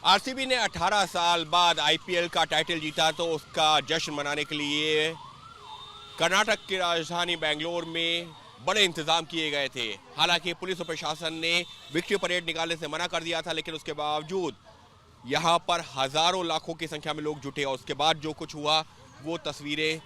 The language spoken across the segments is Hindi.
आरसीबी ने 18 साल बाद आईपीएल का टाइटल जीता तो उसका जश्न मनाने के लिए कर्नाटक की राजधानी बेंगलोर में बड़े इंतजाम किए गए थे। हालांकि पुलिस और प्रशासन ने विक्ट्री परेड निकालने से मना कर दिया था, लेकिन उसके बावजूद यहां पर हजारों लाखों की संख्या में लोग जुटे और उसके बाद जो कुछ हुआ वो तस्वीरें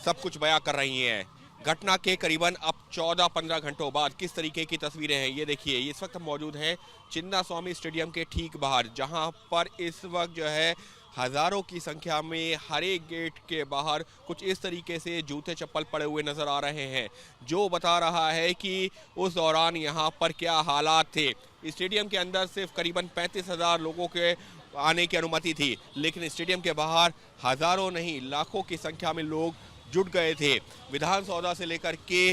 सब कुछ बयां कर रही हैं। घटना के करीबन अब 14-15 घंटों बाद किस तरीके की तस्वीरें हैं ये देखिए। इस वक्त हम मौजूद हैं चिन्नास्वामी स्टेडियम के ठीक बाहर, जहां पर इस वक्त जो है हजारों की संख्या में हर एक गेट के बाहर कुछ इस तरीके से जूते चप्पल पड़े हुए नजर आ रहे हैं, जो बता रहा है कि उस दौरान यहाँ पर क्या हालात थे। स्टेडियम के अंदर सिर्फ करीबन 35,000 लोगों के आने की अनुमति थी, लेकिन स्टेडियम के बाहर हजारों नहीं लाखों की संख्या में लोग जुट गए थे। विधान सौदा से लेकर के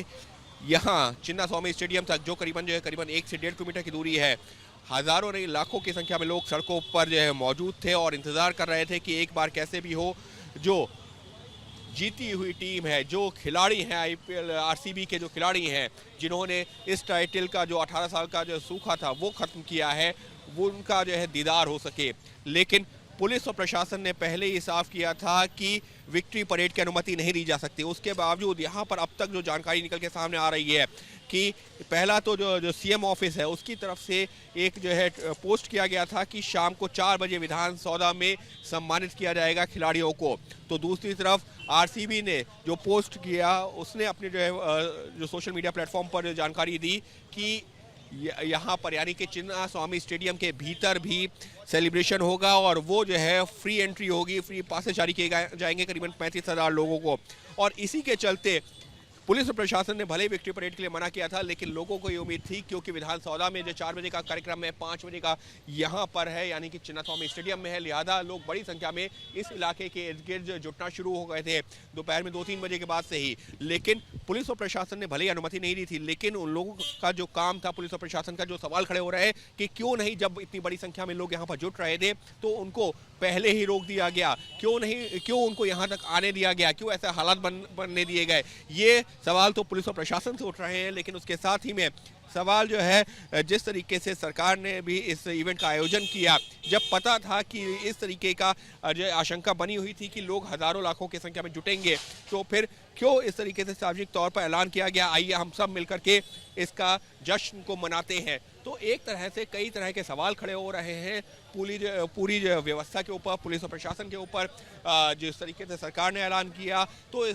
यहाँ चिन्नास्वामी स्टेडियम तक जो करीबन 1 से 1.5 किलोमीटर की दूरी है, हजारों नहीं लाखों की संख्या में लोग सड़कों पर जो है मौजूद थे और इंतजार कर रहे थे कि एक बार कैसे भी हो जो जीती हुई टीम है, जो खिलाड़ी हैं आईपीएल आरसीबी के जो खिलाड़ी हैं जिन्होंने इस टाइटल का जो 18 साल का जो सूखा था वो खत्म किया है, वो उनका जो है दीदार हो सके। लेकिन पुलिस और प्रशासन ने पहले ही साफ किया था कि विक्ट्री परेड की अनुमति नहीं दी जा सकती। उसके बावजूद यहाँ पर अब तक जो जानकारी निकल के सामने आ रही है कि पहला तो जो सीएम ऑफिस है उसकी तरफ से एक जो है पोस्ट किया गया था कि शाम को 4 बजे विधान सौदा में सम्मानित किया जाएगा खिलाड़ियों को। तो दूसरी तरफ आरसीबी ने जो पोस्ट किया उसने अपने जो है जो सोशल मीडिया प्लेटफॉर्म पर जानकारी दी कि यहाँ पर यानी कि चिन्नास्वामी स्टेडियम के भीतर भी सेलिब्रेशन होगा और वो जो है फ्री एंट्री होगी, फ्री पासेस जारी किए जाएंगे करीबन 35,000 लोगों को। और इसी के चलते पुलिस और प्रशासन ने भले ही विक्ट्री परेड के लिए मना किया था, लेकिन लोगों को ये उम्मीद थी क्योंकि विधान सौदा में जो 4 बजे का कार्यक्रम है 5 बजे का यहाँ पर है यानी कि चिन्नास्वामी स्टेडियम में है, लिहाजा लोग बड़ी संख्या में इस इलाके के इर्द गिर्द जुटना शुरू हो गए थे दोपहर में 2-3 बजे के बाद से ही। लेकिन पुलिस और प्रशासन ने भले ही अनुमति नहीं दी थी, लेकिन उन लोगों का जो काम था, पुलिस और प्रशासन का जो सवाल खड़े हो रहे हैं कि क्यों नहीं, जब इतनी बड़ी संख्या में लोग यहाँ पर जुट रहे थे तो उनको पहले ही रोक दिया गया, क्यों उनको यहाँ तक आने दिया गया, क्यों ऐसे हालात बनने दिए गए। ये सवाल तो पुलिस और प्रशासन से उठ रहे हैं, लेकिन उसके साथ ही में सवाल जो है जिस तरीके से सरकार ने भी इस इवेंट का आयोजन किया, जब पता था कि इस तरीके का जो आशंका बनी हुई थी कि लोग हजारों लाखों की संख्या में जुटेंगे, तो फिर क्यों इस तरीके से सार्वजनिक तौर पर ऐलान किया गया आइए हम सब मिलकर के इसका जश्न को मनाते हैं। तो एक तरह से कई तरह के सवाल खड़े हो रहे हैं पूरी व्यवस्था के ऊपर, पुलिस और प्रशासन के ऊपर। जिस तरीके से सरकार ने ऐलान किया तो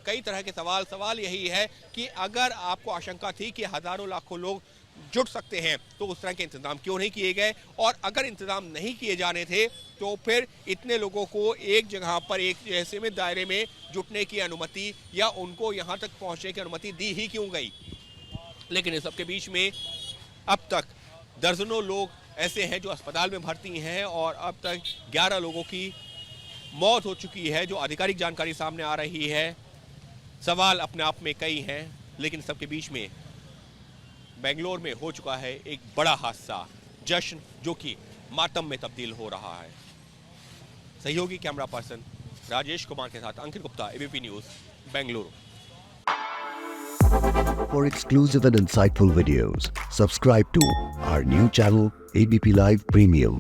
कई तरह के सवाल यही है कि अगर आपको आशंका थी कि हजारों लाखों लोग जुट सकते हैं तो उस तरह के इंतजाम क्यों नहीं किए गए, और अगर इंतजाम नहीं किए जाने थे तो फिर इतने लोगों को एक जगह पर एक जैसे में दायरे में जुटने की अनुमति या उनको यहाँ तक पहुँचने की अनुमति दी ही क्यों गई। लेकिन इस सबके बीच में अब तक दर्जनों लोग ऐसे हैं जो अस्पताल में भर्ती हैं और अब तक 11 लोगों की मौत हो चुकी है, जो आधिकारिक जानकारी सामने आ रही है। सवाल अपने आप में कई हैं, लेकिन सबके बीच में बेंगलोर में हो चुका है एक बड़ा हादसा, जश्न जो कि मातम में तब्दील हो रहा है। सहयोगी कैमरा पर्सन राजेश कुमार के साथ Ankit Gupta, ABP news, Bengaluru. For exclusive and insightful videos, subscribe to our new channel ABP Live Premium.